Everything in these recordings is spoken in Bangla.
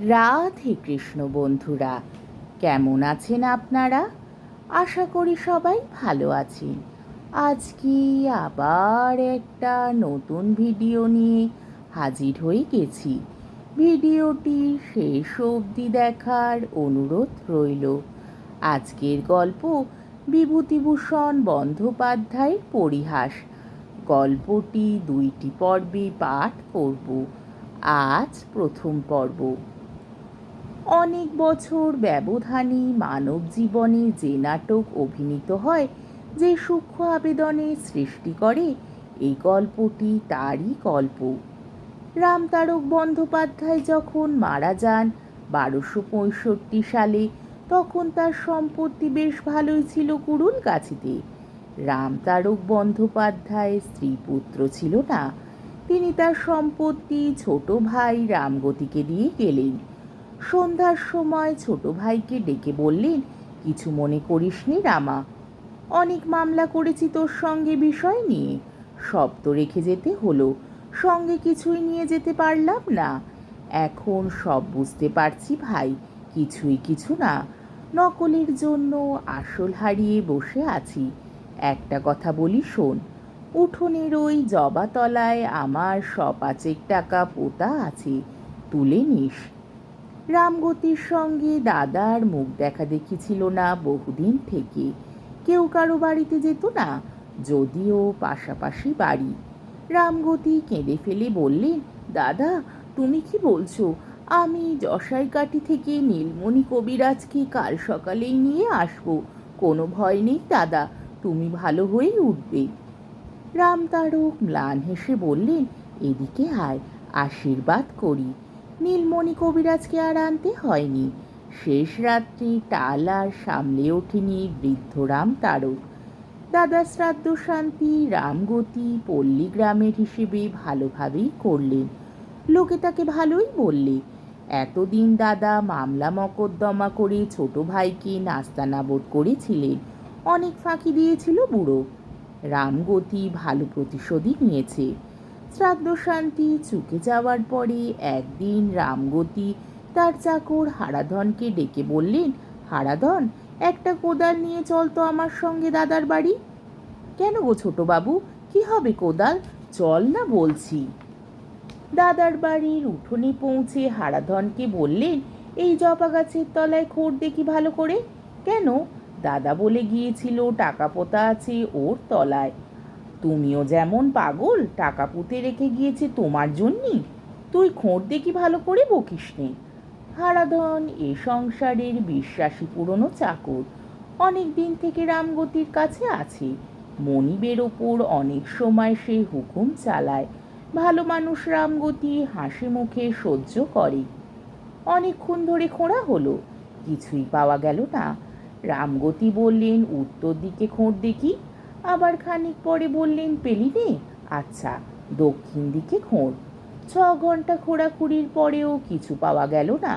রাধে কৃষ্ণ বন্ধুরা, কেমন আছেন আপনারা? আশা করি সবাই ভালো আছেন। আজকে আবার একটা নতুন ভিডিও নিয়ে হাজির হয়ে গেছি। ভিডিওটি শেষ অবধি দেখার অনুরোধ রইল। আজকের গল্প বিভূতিভূষণ বন্দ্যোপাধ্যায়ের পরিহাস। গল্পটি 2টি পর্বে পাঠ করব। আজ প্রথম পর্ব। অনেক বছর ব্যবধানে মানব জীবনে যে নাটক অভিনীত হয়, যে সূক্ষ্ম আবেদনের সৃষ্টি করে, এই গল্পটি তারই গল্প। রামতারক বন্দ্যোপাধ্যায় যখন মারা যান 1265 সালে, তখন তার সম্পত্তি বেশ ভালোই ছিল কুড়ুলগাছিতে। রামতারক বন্দ্যোপাধ্যায় স্ত্রী পুত্র ছিল না। তিনি তার সম্পত্তি ছোট ভাই রামগতিকে দিয়ে গেলেন। সন্ধ্যার সময় ছোট ভাইকে ডেকে বললেন, কিছু মনে করিসনি রামা? অনেক মামলা করেছি তোর সঙ্গে বিষয় নিয়ে, সব তো রেখে যেতে হলো, সঙ্গে কিছুই নিয়ে যেতে পারলাম না। এখন সব বুঝতে পারছি ভাই, কিছুই কিছু না, নকলের জন্য আসল হারিয়ে বসে আছি। একটা কথা বলি শোন, উঠোনের ওই জবাতলায় আমার 5 টাকা পোতা আছে, তুলে নিস। রামগতির সঙ্গে দাদার মুখ দেখা দেখি ছিল না বহুদিন থেকে। কেউ কারো বাড়িতে যেত না, যদিও পাশাপাশি বাড়ি। রামগতি কেঁদে ফেলে বললেন, দাদা তুমি কি বলছো? আমি জসাইকাঠি থেকে নীলমণি কবিরাজকে কাল সকালেই নিয়ে আসবো। কোনো ভয় নেই দাদা, তুমি ভালো হয়ে উঠবে। রামতারক ম্লান হেসে বললেন, এদিকে আয়, আশীর্বাদ করি। নীলমণি কবিরাজকে আর আনতে হয়নি। শেষ রাত্রি টাল আর সামলে ওঠেনি বৃদ্ধ রামতারক। দাদা শ্রাদ্ধ শান্তি রামগতি পল্লী গ্রামের হিসেবে ভালোভাবেই করলেন। লোকে তাকে ভালোই বললে। এতদিন দাদা মামলা মকদ্দমা করে ছোট ভাইকে নাস্তানাবোধ করেছিলেন। অনেক ফাঁকি দিয়েছিল বুড়ো। রামগতি ভালো প্রতিশোধই নিয়েছে। শ্রাদ্ধ শান্তি চুকে যাওয়ার পরে একদিন রামগতি তার চাকর হারাধনকে ডেকে বললেন, হারাধন, একটা কোদাল নিয়ে চল তো আমার সঙ্গে দাদার বাড়ি। কেন গো ছোটবাবু, কি হবে কোদাল? চল না বলছি। দাদার বাড়ির উঠোনে পৌঁছে হারাধনকে বললেন, এই জবা গাছের তলায় খোঁড় দেখি ভালো করে। কেন? দাদা বলে গিয়েছিল টাকা পোতা আছে ওর তলায়। তুমিও যেমন পাগল, টাকা পুঁতে রেখে গিয়েছে তোমার জন্যই। তুই খোঁড় দেখি ভালো করে, বকিস নে। হারাধন এ সংসারের বিশ্বাসী পুরনো চাকর, অনেক দিন থেকে রামগতির কাছে আছে। মনিবের ওপর অনেক সময় সে হুকুম চালায়। ভালো মানুষ রামগতি হাসি মুখে সহ্য করে। অনেকক্ষণ ধরে খোঁড়া হলো, কিছুই পাওয়া গেল না। রামগতি বললেন, উত্তর দিকে খোঁড় দেখি। আবার খানিক পরে বললেন, পেলি নে? আচ্ছা, দক্ষিণ দিকে খোঁড়। 6 ঘন্টা খোঁড়াখুড়ির পরেও কিছু পাওয়া গেল না।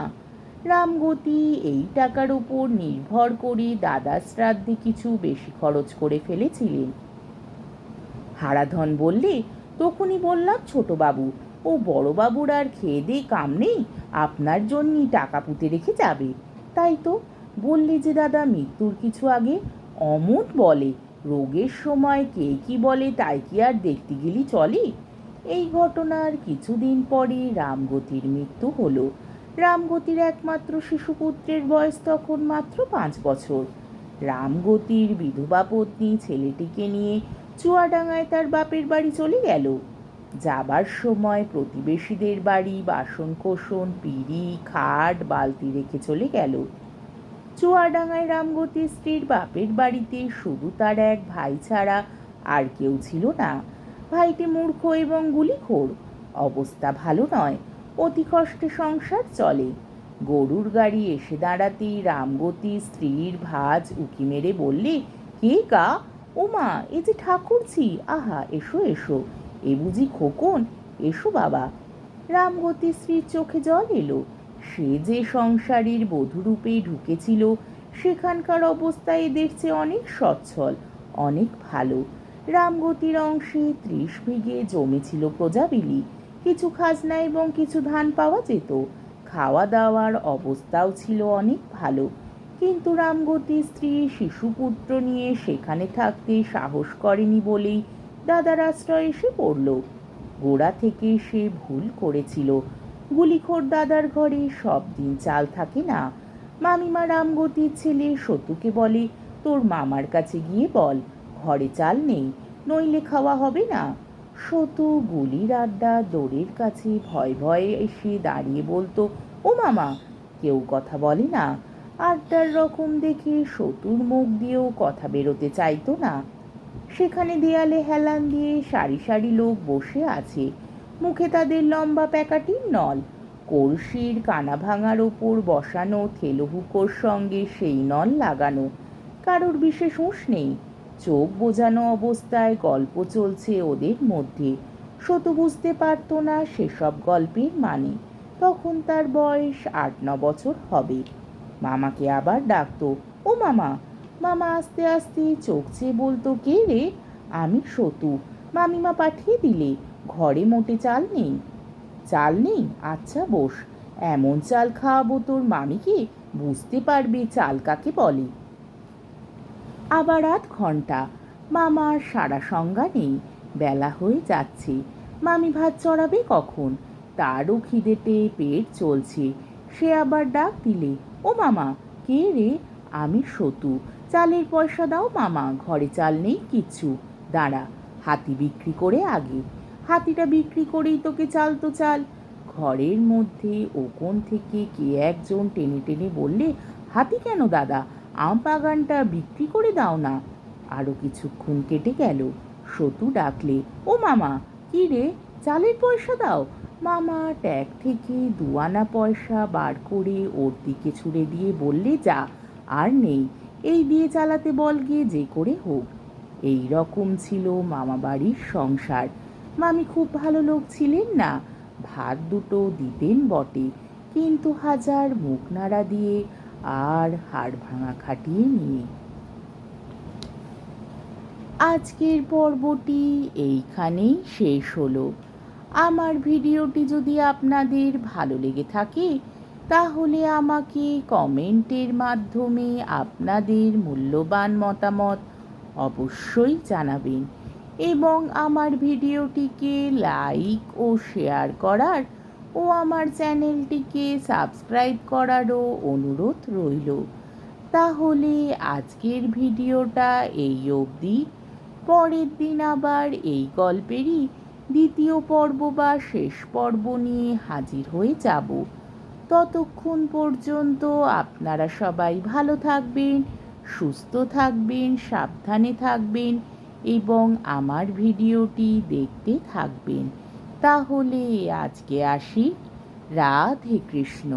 রামগতি এই টাকার উপর নির্ভর করে দাদার শ্রাদ্ধে কিছু বেশি খরচ করে ফেলেছিলেন। হারাধন বললে, তখনই বললাম ছোটবাবু, ও বড়বাবুর আর খেয়ে দিয়ে কাম নেই, আপনার জন্যই টাকা পুঁতে রেখে যাবে। তাই তো বললে যে দাদা মৃত্যুর কিছু আগে। অমন বলে, রোগের সময় কে কি বলে তাই কি আর দেখতে গেলি চলে। এই ঘটনার কিছুদিন পরে রামগতির মৃত্যু হলো। রামগতির একমাত্র শিশুপুত্রের বয়স তখন মাত্র 5 বছর। রামগতির বিধবা পত্নী ছেলেটিকে নিয়ে চুয়াডাঙ্গায় তার বাপের বাড়ি চলে গেল। যাবার সময় প্রতিবেশীদের বাড়ি বাসন কোসন পিঁড়ি খাট বালতি রেখে চলে গেল। চুয়াডাঙ্গায় রামগতির স্ত্রীর বাপের বাড়িতে শুধু তার এক ভাই ছাড়া আর কেউ ছিল না। ভাইটি মূর্খ এবং গুলিখোর, অবস্থা ভালো নয়, অতি কষ্টে সংসার চলে। গরুর গাড়ি এসে দাঁড়াতেই রামগতি স্ত্রীর ভাঁজ উকি মেরে বললে, কে গা? ওমা, এ যে ঠাকুরছি, আহা এসো এসো, এ বুঝি খোকন? এসো বাবা। রামগতির স্ত্রীর চোখে জল এলো। সে যে সংসারীর বধূরূপে ঢুকেছিল, সেখানকার অবস্থা এদের চেয়ে অনেক সচ্ছল, অনেক ভালো। রামগতির অংশে 30 বিঘে জমি ছিল প্রজাবিলি, কিছু খাজনা এবং কিছু ধান পাওয়া যেত। খাওয়া দাওয়ার অবস্থাও ছিল অনেক ভালো, কিন্তু রামগতির স্ত্রী শিশুপুত্র নিয়ে সেখানে থাকতে সাহস করেনি বলেই দাদার আশ্রয় এসে পড়ল। গোড়া থেকে সে ভুল করেছিল। গুলিখোর দাদার ঘরে সব দিন চাল থাকে না। মামিমা রামগতির ছেলে সতুকে বলে, তোর মামার কাছে গিয়ে বল ঘরে চাল নেই, নইলে খাওয়া হবে না। সতু গুলির আড্ডা দৌড়ের কাছে ভয়ে ভয়ে এসে দাঁড়িয়ে বলতো, ও মামা, কেউ কথা বলে না। আড্ডার রকম দেখে সতুর মুখ দিয়েও কথা বেরোতে চাইতো না। সেখানে দেয়ালে হেলান দিয়ে সারি সারি লোক বসে আছে, মুখে তাদের লম্বা প্যাকাটির নল, কলসির কানা ভাঙার ওপর বসানো থেলোহুকোর সঙ্গে সেই নল লাগানো। কারোর বিশেষ হুঁশ নেই, চোখ বোঝানো অবস্থায় গল্প চলছে ওদের মধ্যে। সতু বুঝতে পারত না সেসব গল্পের মানে। তখন তার বয়স 8-9 বছর হবে। মামাকে আবার ডাকতো, ও মামা। মামা আস্তে আস্তে চোখ চেয়ে বলতো, কে রে? আমি সতু। মামিমা পাঠিয়ে দিলে, ঘরে মোটে চাল নেই। চাল নেই? আচ্ছা বস, এমন চাল খাওয়াবো তোর মামিকে, বুঝতে পারবে চাল কাকে বলে। আবার 8 ঘন্টা। মামার সারা সংজ্ঞা নেই। বেলা হয়ে যাচ্ছে। মামি ভাত চড়াবে কখন? তারও খিদেতে পেট চলছে। সে আবার ডাক দিলে, ও মামা। কে রে? আমি সতু। চালের পয়সা দাও মামা, ঘরে চাল নেই কিচ্ছু। দাঁড়া, হাতি বিক্রি করে আগে। হাতিটা বিক্রি করেই তোকে চাল তো চাল। ঘরের মধ্যে ওকোণ থেকে কে একজন টেনে টেনে বললে, হাতি কেন দাদা, আম বাগানটা বিক্রি করে দাও না। আরো কিছুক্ষণ কেটে গেল। সতু ডাকলে, ও মামা। কি রে? চালের পয়সা দাও। মামা ট্যাগ থেকে 2 আনা পয়সা বার করে ওর দিকে ছুড়ে দিয়ে বললে, যা, আর নেই, এই দিয়ে চালাতে বল গিয়ে যে করে হোক। এই রকম ছিল মামা বাড়ির সংসার। মামি খুব ভালো লোক ছিলেন না। ভাত দুটো দিতেন বটে, কিন্তু হাজার মুখ নাড়া দিয়ে আর হাড় ভাঙা খাটিয়ে নিয়ে। আজকের পর্বটি এইখানেই শেষ হলো। আমার ভিডিওটি যদি আপনাদের ভালো লেগে থাকে তাহলে আমাকে কমেন্টের মাধ্যমে আপনাদের মূল্যবান মতামত অবশ্যই জানাবেন এবং আমার ভিডিওটিকে লাইক ও শেয়ার করার ও আমার চ্যানেলটিকে সাবস্ক্রাইব করারও অনুরোধ রইল। তাহলে আজকের ভিডিওটা এই অবধি। পরের দিন আবার এই গল্পেরই দ্বিতীয় পর্ব বা শেষ পর্ব নিয়ে হাজির হয়ে যাব। ততক্ষণ পর্যন্ত আপনারা সবাই ভালো থাকবেন, সুস্থ থাকবেন, সাবধানে থাকবেন এবং আমার ভিডিওটি দেখতে থাকবেন। তাহলে আজকে আসি। রাধে কৃষ্ণ।